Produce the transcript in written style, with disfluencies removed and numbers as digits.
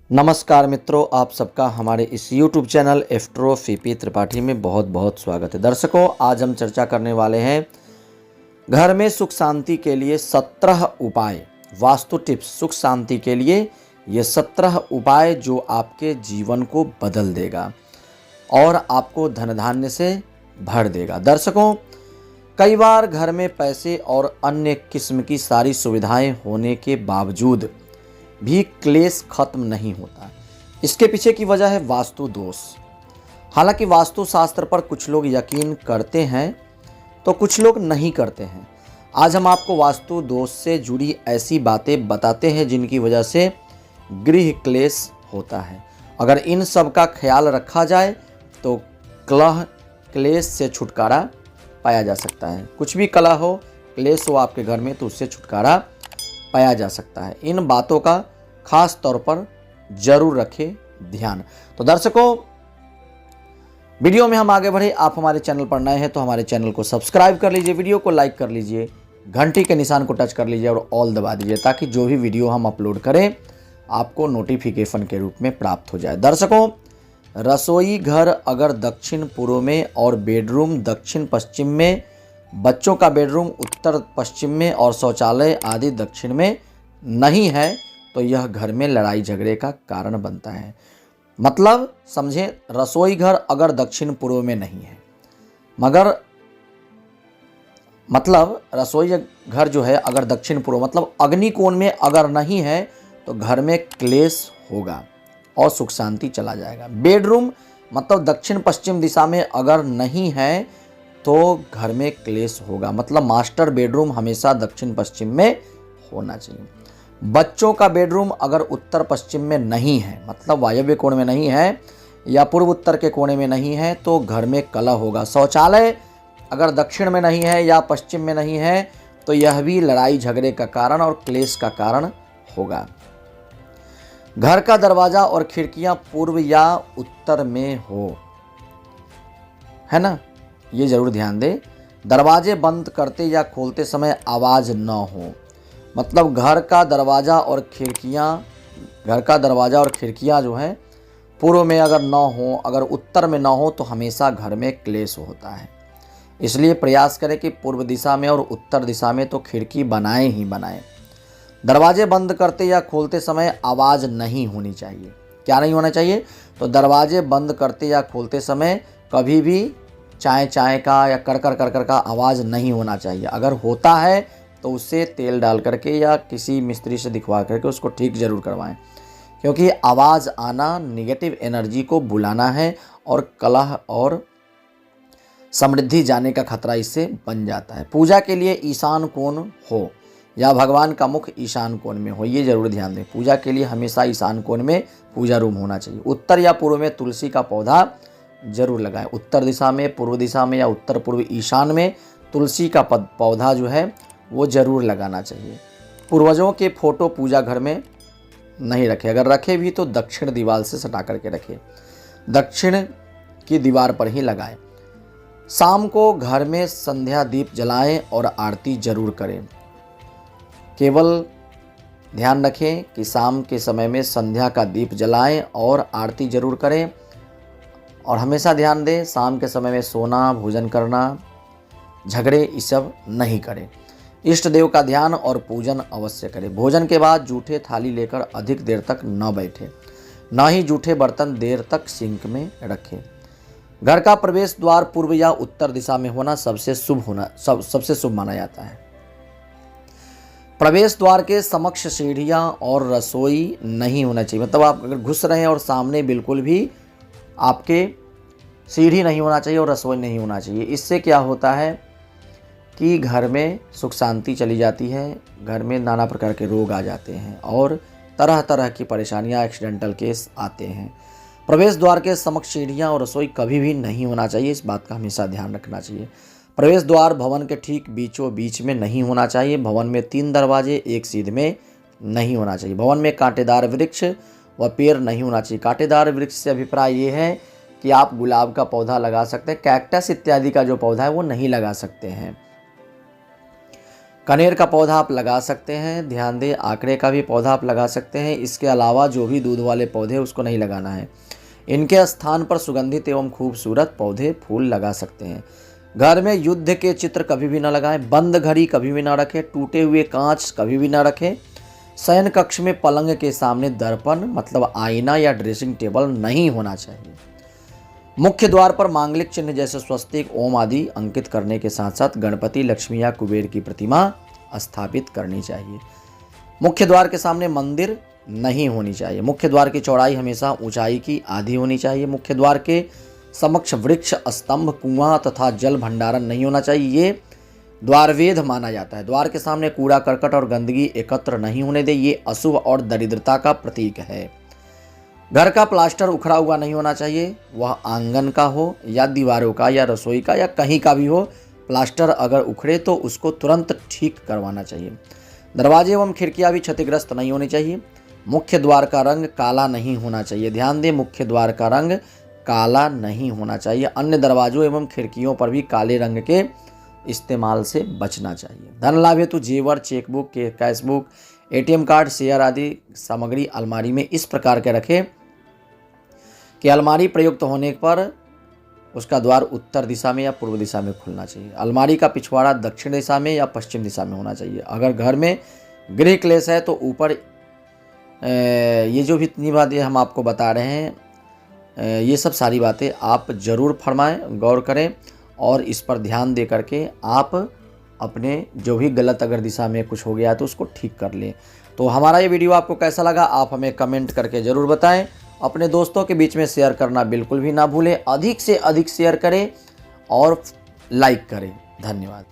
नमस्कार मित्रों, आप सबका हमारे इस YouTube channel astro Phi Phi Tripathi में बहुत बहुत स्वागत है। दर्शकों, आज हम चर्चा करने वाले हैं घर में सुख शांति के लिए 17 उपाय, वास्तु टिप्स। सुख शांति के लिए ये 17 उपाय जो आपके जीवन को बदल देगा और आपको धन धान्य से भर देगा। दर्शकों, कई बार घर में पैसे और अन्य किस्म की सारी सुविधाएं होने के बावजूद भी क्लेश खत्म नहीं होता। इसके पीछे की वजह है वास्तु दोष। हालांकि वास्तु शास्त्र पर कुछ लोग यकीन करते हैं तो कुछ लोग नहीं करते हैं। आज हम आपको वास्तु दोष से जुड़ी ऐसी बातें बताते हैं जिनकी वजह से गृह क्लेश होता है। अगर इन सब का ख्याल रखा जाए तो कलह क्लेश से छुटकारा पाया जा सकता है। कुछ भी कलह हो, क्लेश हो आपके घर में, तो उससे छुटकारा पाया जा सकता है। इन बातों का खास तौर पर जरूर रखें ध्यान। तो दर्शकों, वीडियो में हम आगे बढ़े, आप हमारे चैनल पर नए हैं तो हमारे चैनल को सब्सक्राइब कर लीजिए, वीडियो को लाइक कर लीजिए, घंटी के निशान को टच कर लीजिए और ऑल दबा दीजिए ताकि जो भी वीडियो हम अपलोड करें आपको नोटिफिकेशन के रूप में प्राप्त हो जाए। दर्शकों, रसोई घर अगर दक्षिण पूर्व में और बेडरूम दक्षिण पश्चिम में, बच्चों का बेडरूम उत्तर पश्चिम में और शौचालय आदि दक्षिण में नहीं है तो यह घर में लड़ाई झगड़े का कारण बनता है। मतलब समझें, रसोई घर अगर दक्षिण पूर्व में नहीं है, मतलब रसोई घर जो है अगर दक्षिण पूर्व मतलब अग्नि कोण में अगर नहीं है तो घर में क्लेश होगा और सुख शांति चला जाएगा। बेडरूम मतलब दक्षिण पश्चिम दिशा में अगर नहीं है तो घर में क्लेश होगा। मतलब मास्टर बेडरूम हमेशा दक्षिण पश्चिम में होना चाहिए। बच्चों का बेडरूम अगर उत्तर पश्चिम में नहीं है, मतलब वायव्य कोण में नहीं है या पूर्व उत्तर के कोने में नहीं है तो घर में कलह होगा। शौचालय अगर दक्षिण में नहीं है या पश्चिम में नहीं है तो यह भी लड़ाई झगड़े का कारण और क्लेश का कारण होगा। घर का दरवाजा और खिड़कियां पूर्व या उत्तर में हो, है ना, ये जरूर ध्यान दें। दरवाजे बंद करते या खोलते समय आवाज़ न हो। मतलब घर का दरवाज़ा और खिड़कियां जो हैं पूर्व में अगर न हो, अगर उत्तर में न हो तो हमेशा घर में क्लेश होता है। इसलिए प्रयास करें कि पूर्व दिशा में और उत्तर दिशा में तो खिड़की बनाएं ही बनाएं। दरवाजे बंद करते या खोलते समय आवाज़ नहीं होनी चाहिए। क्या नहीं होना चाहिए? तो दरवाजे बंद करते या खोलते समय कभी भी चाय चाय का या कर का आवाज़ नहीं होना चाहिए। अगर होता है तो उससे तेल डाल करके या किसी मिस्त्री से दिखवा करके उसको ठीक ज़रूर करवाएं, क्योंकि आवाज़ आना निगेटिव एनर्जी को बुलाना है और कलह और समृद्धि जाने का खतरा इससे बन जाता है। पूजा के लिए ईशान कोण हो या भगवान का मुख ईशान कोण में हो, ये जरूर ध्यान दें। पूजा के लिए हमेशा ईशान कोण में पूजा रूम होना चाहिए। उत्तर या पूर्व में तुलसी का पौधा जरूर लगाएं। उत्तर दिशा में, पूर्व दिशा में या उत्तर पूर्व ईशान में तुलसी का पौधा जो है वो जरूर लगाना चाहिए। पूर्वजों के फोटो पूजा घर में नहीं रखें। अगर रखे भी तो दक्षिण दीवार से सटा करके रखें, दक्षिण की दीवार पर ही लगाएं। शाम को घर में संध्या दीप जलाएं और आरती जरूर करें। केवल ध्यान रखें कि शाम के समय में संध्या का दीप जलाएं और आरती जरूर करें। और हमेशा ध्यान दें, शाम के समय में सोना, भोजन करना, झगड़े ये सब नहीं करें। इष्ट देव का ध्यान और पूजन अवश्य करें। भोजन के बाद जूठे थाली लेकर अधिक देर तक न बैठे, न ही जूठे बर्तन देर तक सिंक में रखें। घर का प्रवेश द्वार पूर्व या उत्तर दिशा में होना सबसे शुभ माना जाता है। प्रवेश द्वार के समक्ष सीढ़ियां और रसोई नहीं होना चाहिए। मतलब आप अगर घुस रहे हैं और सामने बिल्कुल भी आपके सीढ़ी नहीं होना चाहिए और रसोई नहीं होना चाहिए। इससे क्या होता है कि घर में सुख शांति चली जाती है, घर में नाना प्रकार के रोग आ जाते हैं और तरह तरह की परेशानियां, एक्सीडेंटल केस आते हैं। प्रवेश द्वार के समक्ष सीढ़ियां और रसोई कभी भी नहीं होना चाहिए, इस बात का हमेशा ध्यान रखना चाहिए। प्रवेश द्वार भवन के ठीक बीचों बीच में नहीं होना चाहिए। भवन में 3 दरवाजे एक सीध में नहीं होना चाहिए। भवन में कांटेदार वृक्ष व पेड़ नहीं होना चाहिए। कांटेदार वृक्ष से अभिप्राय ये है कि आप गुलाब का पौधा लगा सकते हैं, कैक्टस इत्यादि का जो पौधा है वो नहीं लगा सकते हैं। कनेर का पौधा आप लगा सकते हैं, ध्यान दें आंकड़े का भी पौधा आप लगा सकते हैं। इसके अलावा जो भी दूध वाले पौधे उसको नहीं लगाना है। इनके स्थान पर सुगंधित एवं खूबसूरत पौधे फूल लगा सकते हैं। घर में युद्ध के चित्र कभी भी ना लगाएं, बंद घड़ी कभी भी ना रखें, टूटे हुए कांच कभी भी ना रखें। शयन कक्ष में पलंग के सामने दर्पण मतलब आईना या ड्रेसिंग टेबल नहीं होना चाहिए। मुख्य द्वार पर मांगलिक चिन्ह जैसे स्वस्तिक, ओम आदि अंकित करने के साथ साथ गणपति, लक्ष्मी या कुबेर की प्रतिमा स्थापित करनी चाहिए। मुख्य द्वार के सामने मंदिर नहीं होनी चाहिए। मुख्य द्वार की चौड़ाई हमेशा ऊंचाई की आधी होनी चाहिए। मुख्य द्वार के समक्ष वृक्ष, स्तंभ, कुआं तथा जल भंडारण नहीं होना चाहिए। ये द्वारवेद माना जाता है। द्वार के सामने कूड़ा करकट और गंदगी एकत्र नहीं होने दे, ये अशुभ और दरिद्रता का प्रतीक है। घर का प्लास्टर उखड़ा हुआ नहीं होना चाहिए, वह आंगन का हो या दीवारों का या रसोई का या कहीं का भी हो। प्लास्टर अगर उखड़े तो उसको तुरंत ठीक करवाना चाहिए। दरवाजे एवं खिड़कियां भी क्षतिग्रस्त नहीं होनी चाहिए। मुख्य द्वार का रंग काला नहीं होना चाहिए। ध्यान दें, मुख्य द्वार का रंग काला नहीं होना चाहिए। अन्य दरवाजों एवं खिड़कियों पर भी काले रंग के इस्तेमाल से बचना चाहिए। धन लाभ हेतु जेवर, chequebook, cashbook, ATM card, share आदि सामग्री अलमारी में इस प्रकार के रखें कि अलमारी प्रयुक्त होने पर उसका द्वार उत्तर दिशा में या पूर्व दिशा में खुलना चाहिए। अलमारी का पिछवाड़ा दक्षिण दिशा में या पश्चिम दिशा में होना चाहिए। अगर घर में गृह क्लेश है तो ऊपर ये जो भी इतनी बातें हम आपको बता रहे हैं, ये सब सारी बातें आप ज़रूर फरमाएं, गौर करें और इस पर ध्यान दे करके आप अपने जो भी गलत अगर दिशा में कुछ हो गया तो उसको ठीक कर लें। तो हमारा ये वीडियो आपको कैसा लगा आप हमें कमेंट करके ज़रूर बताएं। अपने दोस्तों के बीच में शेयर करना बिल्कुल भी ना भूलें। अधिक से अधिक शेयर करें और लाइक करें। धन्यवाद।